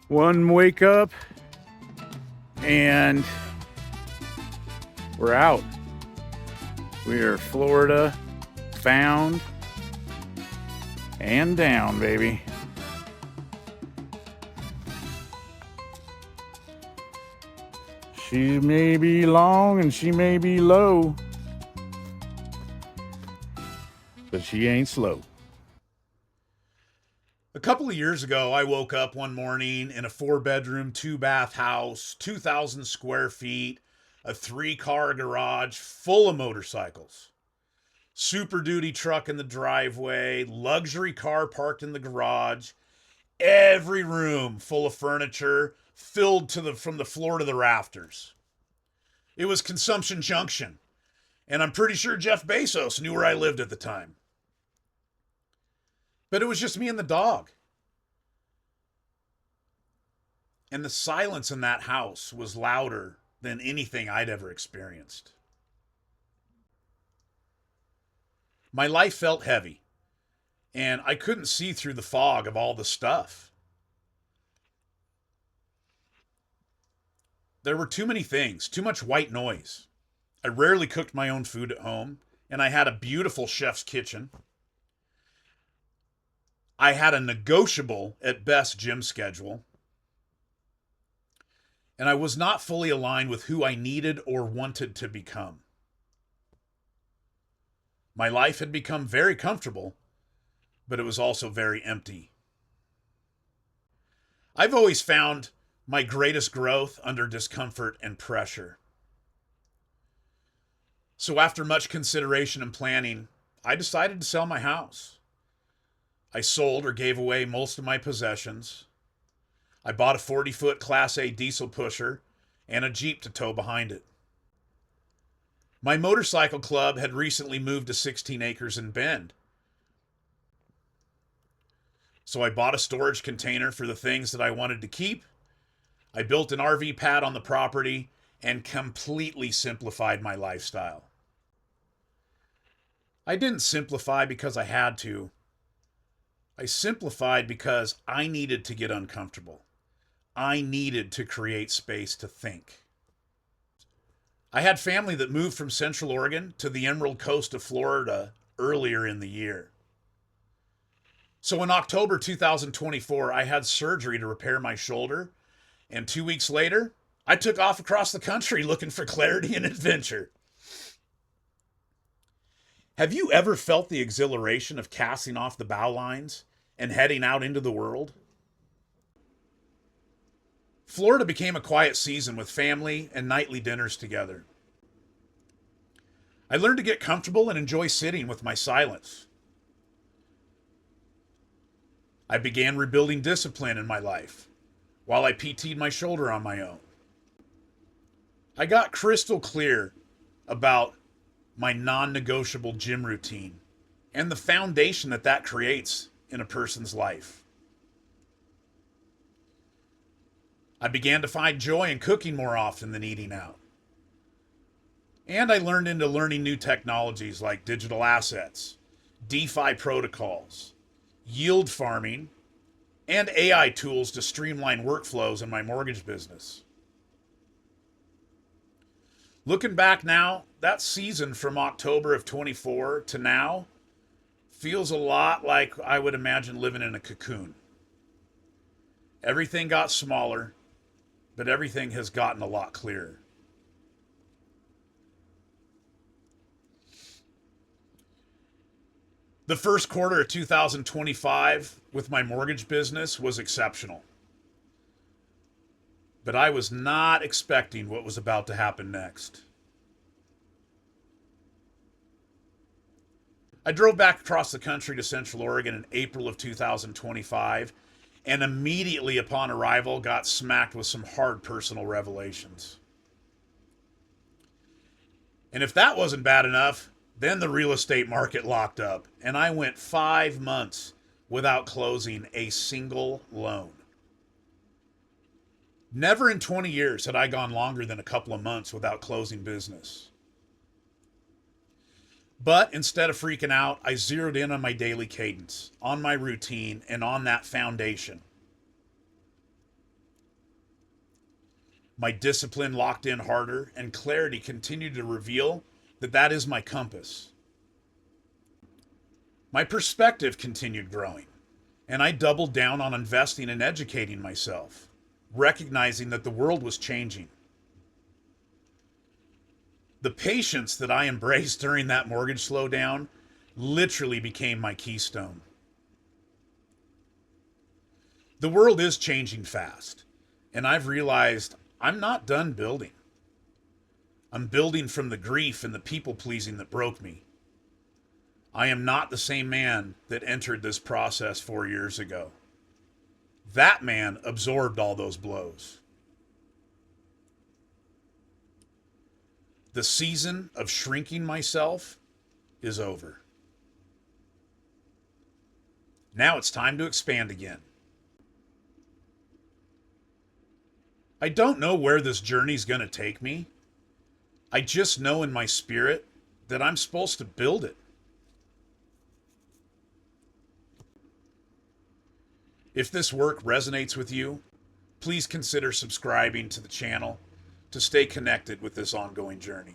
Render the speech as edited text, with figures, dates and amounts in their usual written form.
One wake up and we're out. We are Florida found and down, baby. She may be long and she may be low, but she ain't slow. A couple of years ago, I woke up one morning in a 4-bedroom, 2-bath house, 2,000 square feet, a 3-car garage full of motorcycles. Super Duty truck in the driveway, luxury car parked in the garage, every room full of furniture, filled from the floor to the rafters. It was Consumption Junction, and I'm pretty sure Jeff Bezos knew where I lived at the time. But it was just me and the dog. And the silence in that house was louder than anything I'd ever experienced. My life felt heavy, and I couldn't see through the fog of all the stuff. There were too many things, too much white noise. I rarely cooked my own food at home, and I had a beautiful chef's kitchen. I had a negotiable, at best, gym schedule. And I was not fully aligned with who I needed or wanted to become. My life had become very comfortable, but it was also very empty. I've always found my greatest growth under discomfort and pressure. So after much consideration and planning, I decided to sell my house. I sold or gave away most of my possessions. I bought a 40-foot Class A diesel pusher and a Jeep to tow behind it. My motorcycle club had recently moved to 16 acres in Bend. So I bought a storage container for the things that I wanted to keep. I built an RV pad on the property and completely simplified my lifestyle. I didn't simplify because I had to. I simplified because I needed to get uncomfortable. I needed to create space to think. I had family that moved from Central Oregon to the Emerald Coast of Florida earlier in the year. So in October 2024, I had surgery to repair my shoulder, and 2 weeks later, I took off across the country looking for clarity and adventure. Have you ever felt the exhilaration of casting off the bow lines and heading out into the world? Florida became a quiet season with family and nightly dinners together. I learned to get comfortable and enjoy sitting with my silence. I began rebuilding discipline in my life while I PT'd my shoulder on my own. I got crystal clear about my non-negotiable gym routine and the foundation that creates in a person's life. I began to find joy in cooking more often than eating out. And I learned into learning new technologies like digital assets, DeFi protocols, yield farming, and AI tools to streamline workflows in my mortgage business. Looking back now, that season from October of 24 to now feels a lot like I would imagine living in a cocoon. Everything got smaller, but everything has gotten a lot clearer. The first quarter of 2025 with my mortgage business was exceptional. But I was not expecting what was about to happen next. I drove back across the country to Central Oregon in April of 2025, and immediately upon arrival got smacked with some hard personal revelations. And if that wasn't bad enough, then the real estate market locked up, and I went 5 months without closing a single loan. Never in 20 years had I gone longer than a couple of months without closing business. But instead of freaking out, I zeroed in on my daily cadence, on my routine, and on that foundation. My discipline locked in harder, and clarity continued to reveal that that is my compass. My perspective continued growing, and I doubled down on investing and educating myself, recognizing that the world was changing. The patience that I embraced during that mortgage slowdown literally became my keystone. The world is changing fast, and I've realized I'm not done building. I'm building from the grief and the people pleasing that broke me. I am not the same man that entered this process 4 years ago. That man absorbed all those blows. The season of shrinking myself is over. Now it's time to expand again. I don't know where this journey's going to take me. I just know in my spirit that I'm supposed to build it. If this work resonates with you, please consider subscribing to the channel to stay connected with this ongoing journey.